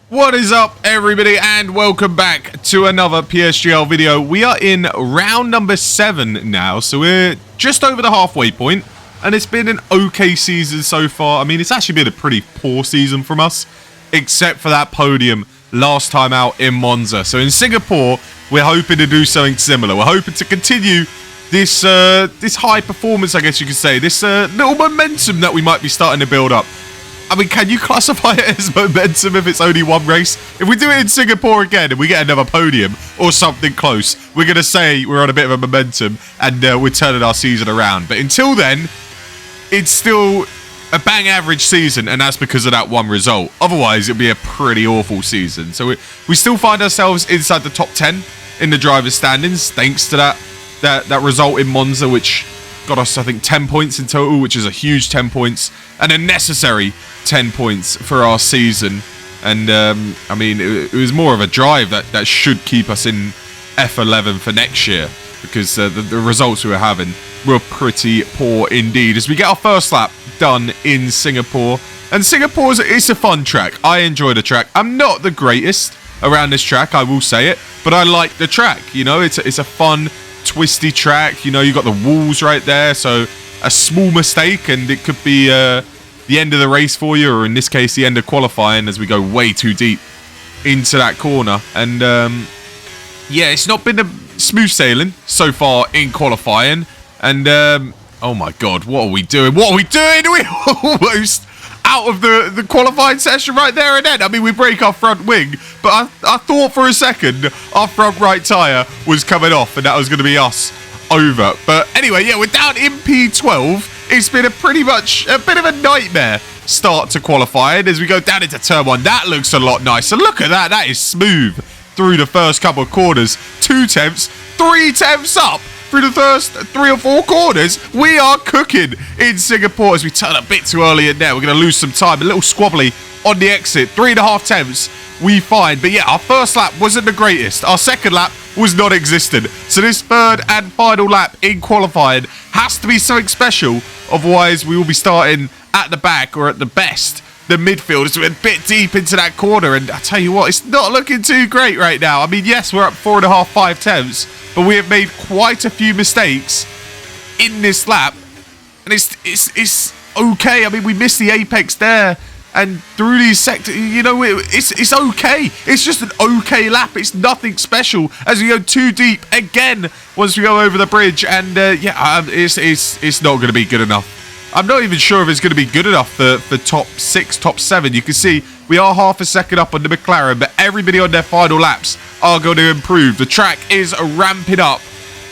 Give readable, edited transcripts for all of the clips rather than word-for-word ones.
What is up, everybody, and welcome back to another PSGL video. We are in round number 7 now, so we're just over the halfway point, and it's been an okay season so far. I mean, it's actually been a pretty poor season from us, except for that podium last time out in Monza. So in Singapore, we're hoping to do something similar. We're hoping to continue this this high performance, I guess you could say, this little momentum that we might be starting to build up. I mean, can you classify it as momentum if it's only one race? If we do it in Singapore again and we get another podium or something close, we're going to say we're on a bit of a momentum and we're turning our season around. But until then, it's still a bang average season, and that's because of that one result. Otherwise, it'd be a pretty awful season. So we still find ourselves inside the top 10 in the driver's standings, thanks to that result in Monza, which got us, I think, 10 points in total, which is a huge 10 points and a necessary 10 points for our season. And I mean, it was more of a drive that should keep us in F11 for next year, because the results we were having were pretty poor indeed. As we get our first lap done in Singapore, and Singapore is a fun track. I enjoy the track. I'm not the greatest around this track, I will say it, but I like the track. You know, it's a fun, twisty track. You know, you got the walls right there, so a small mistake and it could be the end of the race for you, or in this case the end of qualifying, as we go way too deep into that corner. And yeah, it's not been a smooth sailing so far in qualifying. And oh my god, what are we doing? We almost out of the qualifying session right there and then. I mean, we break our front wing, but I thought for a second our front right tyre was coming off and that was going to be us over. But anyway, yeah, we're down in P12. It's been pretty much a bit of a nightmare start to qualifying as we go down into turn 1. That looks a lot nicer. Look at that. That is smooth through the first couple of corners. 2 tenths, 3 tenths up through the first 3 or 4 corners. We are cooking in Singapore as we turn a bit too early in there. We're going to lose some time. A little squabbly on the exit. 3.5 tenths we find. But yeah, our first lap wasn't the greatest. Our second lap was non-existent. So this third and final lap in qualifying has to be something special. Otherwise, we will be starting at the back, or at the best, the midfield. So we're a bit deep into that corner. And I tell you what, it's not looking too great right now. I mean, yes, we're up 4.5, 5 tenths, but we have made quite a few mistakes in this lap. And it's okay. I mean, we missed the apex there. And through these sectors, you know, it's okay. It's just an okay lap. It's nothing special as we go too deep again once we go over the bridge. And yeah, it's not going to be good enough. I'm not even sure if it's going to be good enough for top 6, top 7. You can see we are half a second up on the McLaren, but everybody on their final laps are going to improve. The track is ramping up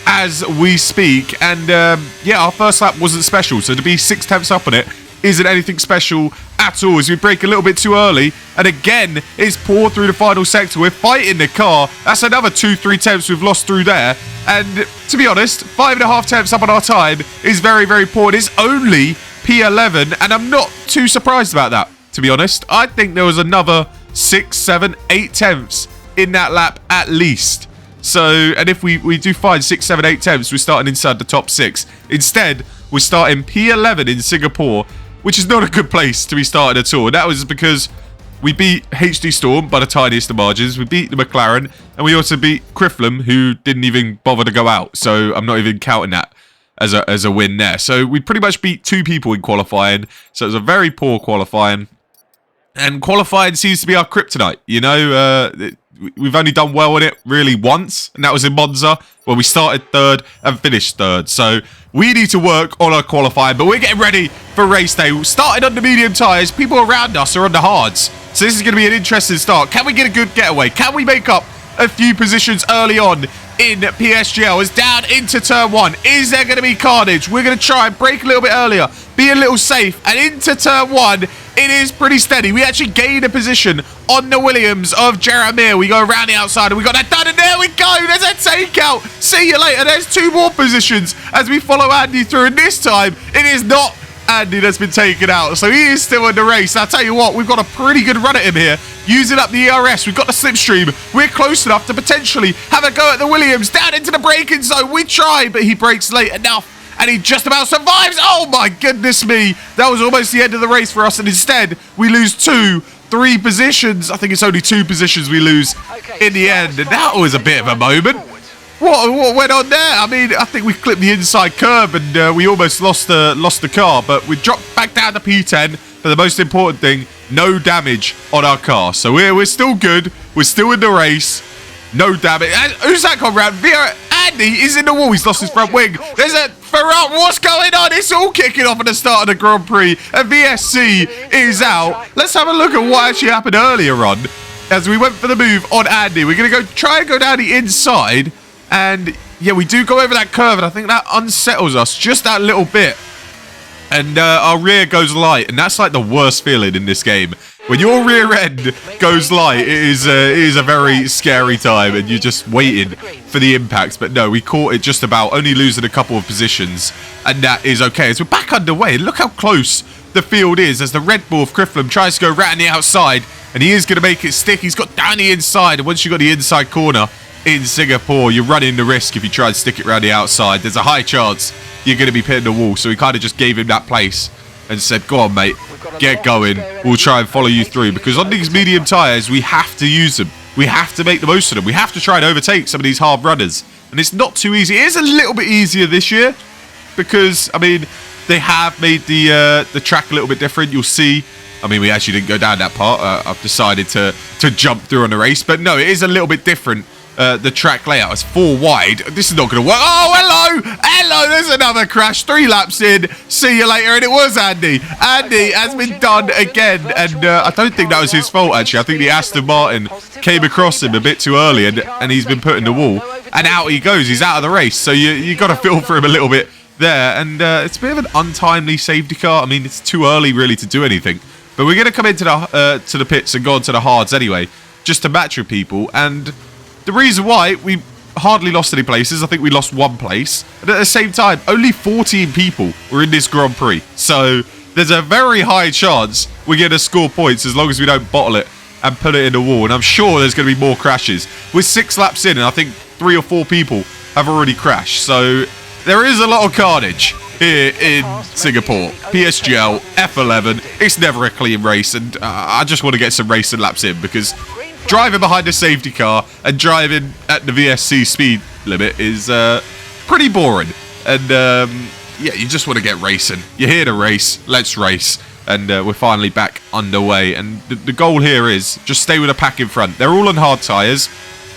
as we speak. And yeah, our first lap wasn't special. So to be 6 tenths up on it isn't anything special at all, as we break a little bit too early. And again, it's poor through the final sector. We're fighting the car. That's another 2-3 tenths we've lost through there. And to be honest, 5.5 tenths up on our time is very, very poor. It's only P11, and I'm not too surprised about that, to be honest. I think there was another 6, 7, 8 tenths in that lap at least. So, and if we do find 6, 7, 8 tenths, we're starting inside the top 6. Instead, we're starting P11 in Singapore, which is not a good place to be started at all. And that was because we beat HD Storm by the tiniest of margins. We beat the McLaren, and we also beat Crifflam, who didn't even bother to go out. So I'm not even counting that as a win there. So we pretty much beat 2 people in qualifying. So it was a very poor qualifying. And qualifying seems to be our kryptonite. You know, we've only done well in it really once, and that was in Monza, where we started 3rd and finished 3rd. So we need to work on our qualifying, but we're getting ready for race day. We started on the medium tyres. People around us are on the hards. So this is going to be an interesting start. Can we get a good getaway? Can we make up a few positions early on in PSGL? It's down into turn 1. Is there going to be carnage? We're going to try and brake a little bit earlier, be a little safe, and into turn 1, it is pretty steady. We actually gain a position on the Williams of Jeremiah. We go around the outside, and we got that done, and there we go. There's a takeout. See you later. There's 2 more positions as we follow Andy through, and this time it is not Andy that's been taken out, so he is still in the race. I'll tell you what, we've got a pretty good run at him here, using up the ERS. We've got the slipstream. We're close enough to potentially have a go at the Williams. Down into the braking zone. We try, but he brakes late enough, and he just about survives. Oh my goodness me, that was almost the end of the race for us, and instead we lose 2, 3 positions. I think it's only 2 positions we lose in the end. And that was a bit of a moment. What went on there? I mean, I think we clipped the inside curb and we almost lost the car. But we dropped back down to P10. But the most important thing, no damage on our car. So we're still good. We're still in the race. No damage. And who's that gone round? Andy is in the wall. He's lost his front wing. There's a Ferrari. What's going on? It's all kicking off at the start of the Grand Prix. And VSC is out. Let's have a look at what actually happened earlier on. As we went for the move on Andy. We're going to try and go down the inside. And yeah, we do go over that curve. And I think that unsettles us just that little bit. And our rear goes light. And that's like the worst feeling in this game. When your rear end goes light, it is a very scary time, and you're just waiting for the impacts. But no, we caught it just about, only losing a couple of positions, and that is okay. As we're back underway, look how close the field is as the Red Bull of Crifflem tries to go round the outside, and he is going to make it stick. He's got down the inside, and once you've got the inside corner in Singapore, you're running the risk if you try and stick it round the outside. There's a high chance you're going to be pitting the wall, so we kind of just gave him that place and said, go on, mate, get going. We'll try and follow you through. Because on these medium tyres, we have to use them. We have to make the most of them. We have to try and overtake some of these hard runners. And it's not too easy. It is a little bit easier this year. Because, I mean, they have made the track a little bit different. You'll see. I mean, we actually didn't go down that part. I've decided to jump through on the race. But no, it is a little bit different. The track layout is 4 wide. This is not going to work. Oh, hello. Hello. There's another crash. 3 laps in. See you later. And it was Andy. Andy has been done again. And I don't think that was his fault, actually. I think the Aston Martin came across him a bit too early. And he's been put in the wall. And out he goes. He's out of the race. So you got to feel for him a little bit there. And it's a bit of an untimely safety car. I mean, it's too early, really, to do anything. But we're going to come into the pits and go on to the hards anyway. Just to match with people. And the reason why we hardly lost any places, I think we lost 1 place. And at the same time, only 14 people were in this Grand Prix. So there's a very high chance we're going to score points as long as we don't bottle it and put it in the wall. And I'm sure there's going to be more crashes. We're 6 laps in and I think 3 or 4 people have already crashed. So there is a lot of carnage here in Singapore. PSGL, F11, it's never a clean race. And I just want to get some racing laps in because driving behind a safety car and driving at the VSC speed limit is pretty boring. And yeah, you just want to get racing. You're here to race. Let's race. And we're finally back underway. And the goal here is just stay with a pack in front. They're all on hard tyres,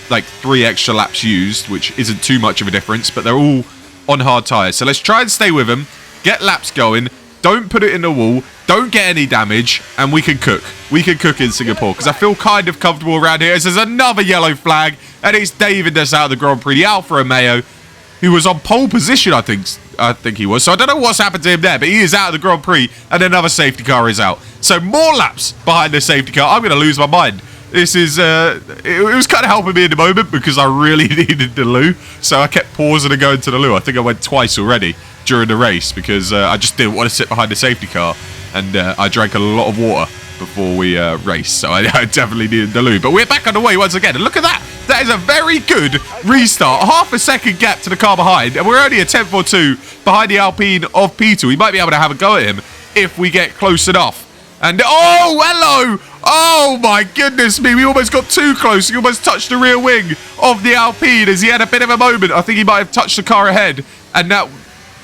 like 3 extra laps used, which isn't too much of a difference, but they're all on hard tyres. So let's try and stay with them, get laps going. Don't put it in the wall. Don't get any damage. And we can cook. We can cook in Singapore. Because I feel kind of comfortable around here. As there's another yellow flag. And it's David that's out of the Grand Prix. The Alfa Romeo. Who was on pole position, I think he was. So I don't know what's happened to him there. But he is out of the Grand Prix. And another safety car is out. So more laps behind the safety car. I'm going to lose my mind. This is, it was kind of helping me in the moment. Because I really needed the loo. So I kept pausing and going to the loo. I think I went twice already during the race because I just didn't want to sit behind the safety car, and I drank a lot of water before we raced, so I definitely needed the loo. But we're back on the way once again, and look at that. That is a very good restart. Half a second gap to the car behind, and we're only a 10th or 2 behind the Alpine of P2. We might be able to have a go at him if we get close enough. And oh, hello. Oh my goodness me, we almost got too close. He almost touched the rear wing of the Alpine as he had a bit of a moment. I think he might have touched the car ahead, and that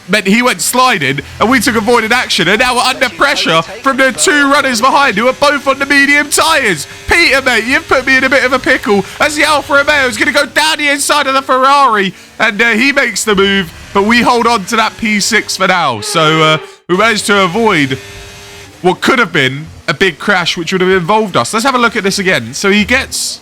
meant he went sliding and we took avoided action, and now we're under pressure from the 2 runners behind who are both on the medium tyres. Peter, mate, you've put me in a bit of a pickle as the Alfa Romeo is going to go down the inside of the Ferrari, and he makes the move, but we hold on to that P6 for now. So we managed to avoid what could have been a big crash which would have involved us. Let's have a look at this again. So he gets,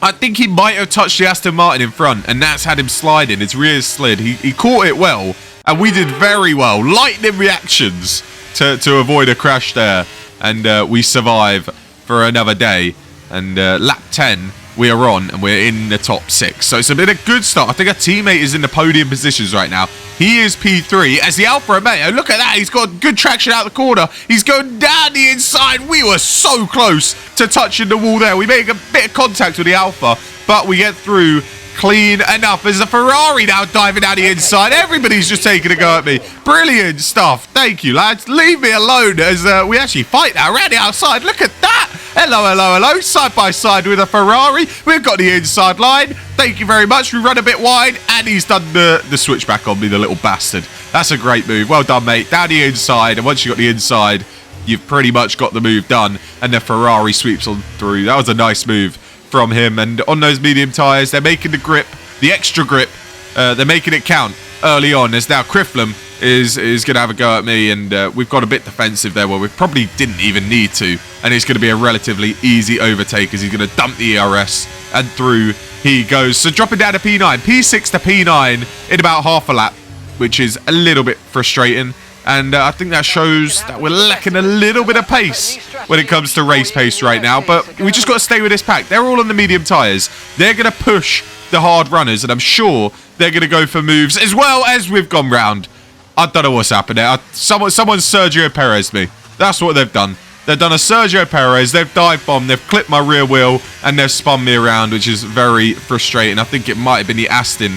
I think he might have touched the Aston Martin in front, and that's had him sliding. His rear slid. He caught it well, and we did very well. Lightning reactions to avoid a crash there, and we survive for another day. And lap 10, we are on, and we're in the top 6. So it's been a good start. I think our teammate is in the podium positions right now. He is P3 as the Alfa Romeo. Look at that. He's got good traction out the corner. He's going down the inside. We were so close to touching the wall there. We made a bit of contact with the Alfa, but we get through clean enough. There's a Ferrari now diving down the inside. Everybody's just taking a go at me. Brilliant stuff. Thank you, lads. Leave me alone as we actually fight now around the outside. Look at that. Hello, hello, hello. Side by side with a Ferrari. We've got the inside line. Thank you very much. We run a bit wide, and he's done the switchback on me, the little bastard. That's a great move. Well done, mate. Down the inside, and once you got the inside, you've pretty much got the move done, and the Ferrari sweeps on through. That was a nice move from him, and on those medium tyres, they're making the grip, the extra grip, they're making it count early on, as now Crifflam is going to have a go at me, and we've got a bit defensive there where we probably didn't even need to, and it's going to be a relatively easy overtake as he's going to dump the ERS, and through he goes. So dropping down to P9, P6 to P9 in about half a lap, which is a little bit frustrating. And I think that shows that we're lacking a little bit of pace when it comes to race pace right now. But we just got to stay with this pack. They're all on the medium tyres. They're going to push the hard runners. And I'm sure they're going to go for moves as well as we've gone round. I don't know what's happened there. Someone Sergio Perez me. That's what they've done. They've done a Sergio Perez. They've dive bombed. They've clipped my rear wheel. And they've spun me around, which is very frustrating. I think it might have been the Aston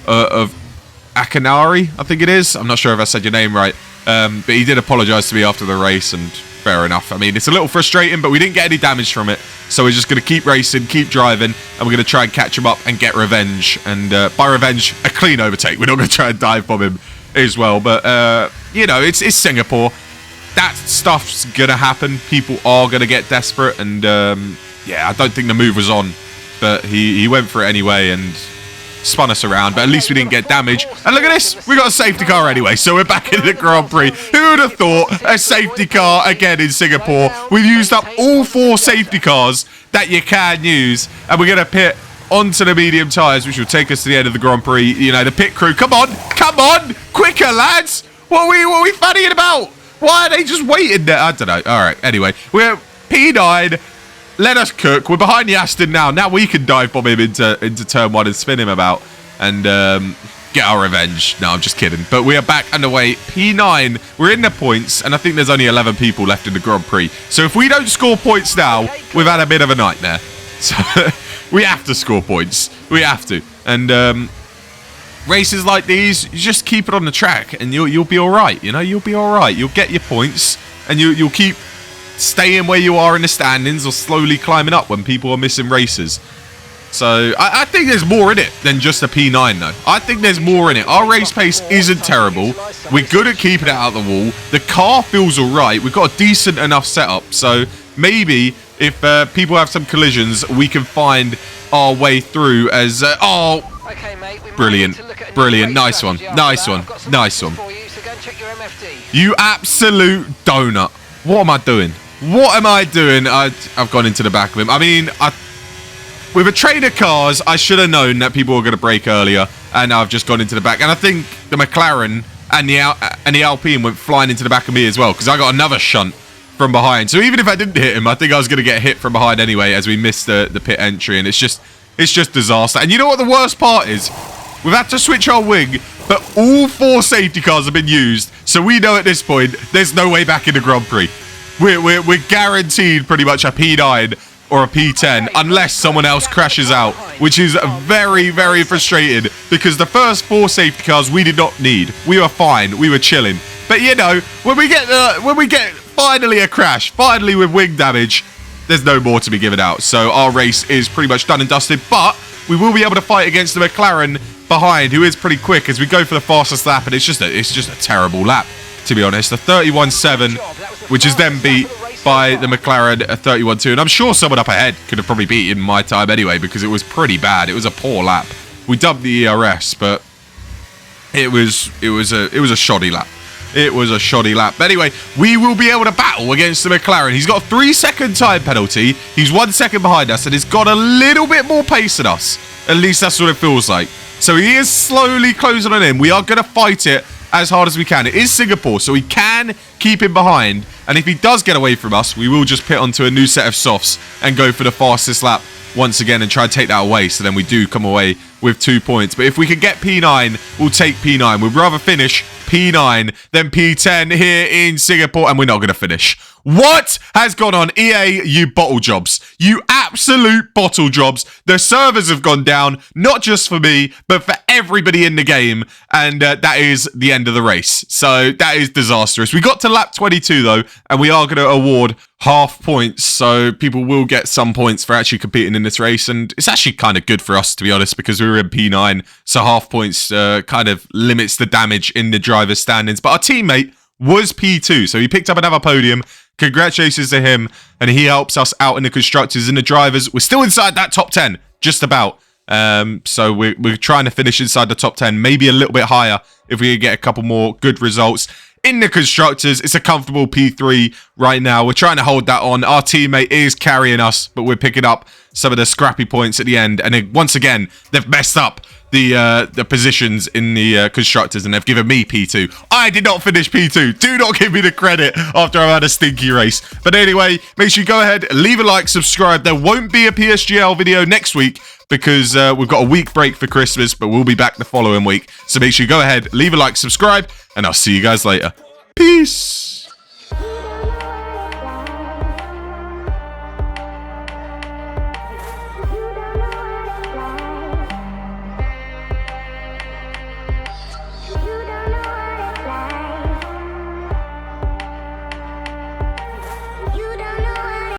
of Akanari, I think it is. I'm not sure if I said your name right. But he did apologise to me after the race, and fair enough. I mean, it's a little frustrating, but we didn't get any damage from it. So we're just going to keep racing, keep driving, and we're going to try and catch him up and get revenge. And by revenge, a clean overtake. We're not going to try and dive bomb him as well. But, you know, it's Singapore. That stuff's going to happen. People are going to get desperate. And, yeah, I don't think the move was on. But he went for it anyway, and spun us around, but at least we didn't get damage. And look at this, we got a safety car anyway, so we're back in the Grand Prix. Who would have thought a safety car again in Singapore? We've used up all 4 safety cars that you can use, and we're going to pit onto the medium tyres, which will take us to the end of the Grand Prix. You know, the pit crew, come on, quicker, lads. What are we fannying about? Why are they just waiting there? I don't know. All right, anyway, we're P9. Let us cook. We're behind the Aston now. Now we can dive bomb him into turn 1 and spin him about and get our revenge. No, I'm just kidding. But we are back underway. P9. We're in the points, and I think there's only 11 people left in the Grand Prix. So if we don't score points now, we've had a bit of a nightmare. So we have to score points. We have to. And races like these, you just keep it on the track, and you'll be all right. You know, you'll be all right. You'll get your points, and you'll keep staying where you are in the standings or slowly climbing up when people are missing races. So I think there's more in it than just a P9 though. I think there's more in it. Our race pace isn't terrible. We're good at keeping it out of the wall. The car feels alright. We've got a decent enough setup. So maybe if people have some collisions, we can find our way through as... brilliant. Brilliant. Nice one. Nice one. Nice one. You absolute donut. What am I doing? What am I doing? I've gone into the back of him. I mean, with a train of cars, I should have known that people were going to brake earlier, and I've just gone into the back. And I think the McLaren and the Alpine went flying into the back of me as well, because I got another shunt from behind. So even if I didn't hit him, I think I was going to get hit from behind anyway, as we missed the pit entry, and it's just disaster. And you know what the worst part is? We've had to switch our wing, but all 4 safety cars have been used, so we know at this point there's no way back in the Grand Prix. We're guaranteed pretty much a P9 or a P10 unless someone else crashes out, which is very, very frustrating because the first 4 safety cars we did not need. We were fine. We were chilling. But you know, when we get finally a crash, finally with wing damage, there's no more to be given out. So our race is pretty much done and dusted, but we will be able to fight against the McLaren behind, who is pretty quick as we go for the fastest lap, and it's just a terrible lap, to be honest. A 31.7, which is then beat by the McLaren at 31.2, and I'm sure someone up ahead could have probably beaten my time anyway because it was pretty bad. It was a poor lap. We dumped the ERS, but it was a shoddy lap. It was a shoddy lap. But anyway, we will be able to battle against the McLaren. He's got a 3-second time penalty. He's 1 second behind us, and he's got a little bit more pace than us. At least that's what it feels like. So he is slowly closing on in. We are going to fight it as hard as we can. It is Singapore, so we can keep him behind. And if he does get away from us, we will just pit onto a new set of softs and go for the fastest lap once again and try and take that away. So then we do come away with 2 points. But if we could get P9, we'll take P9. We'd rather finish P9 than P10 here in Singapore, and we're not going to finish. What has gone on? EA, you bottle jobs. You absolute bottle jobs. The servers have gone down, not just for me, but for everybody in the game. And that is the end of the race. So that is disastrous. We got to lap 22, though, and we are going to award half points. So people will get some points for actually competing in this race. And it's actually kind of good for us, to be honest, because we were in P9. So half points kind of limits the damage in the driver's standings. But our teammate was P2, so he picked up another podium. Congratulations to him, and he helps us out in the constructors and the drivers. We're still inside that top 10, just about. So we're trying to finish inside the top 10, maybe a little bit higher if we get a couple more good results. In the constructors, it's a comfortable P3 right now. We're trying to hold that on. Our teammate is carrying us, but we're picking up some of the scrappy points at the end. And then, once again, they've messed up the positions in the constructors, and they've given me P2. I did not finish P2. Do not give me the credit after I've had a stinky race. But anyway, make sure you go ahead, leave a like, subscribe. There won't be a PSGL video next week because we've got a week break for Christmas, but we'll be back the following week. So make sure you go ahead, leave a like, subscribe, and I'll see you guys later. Peace.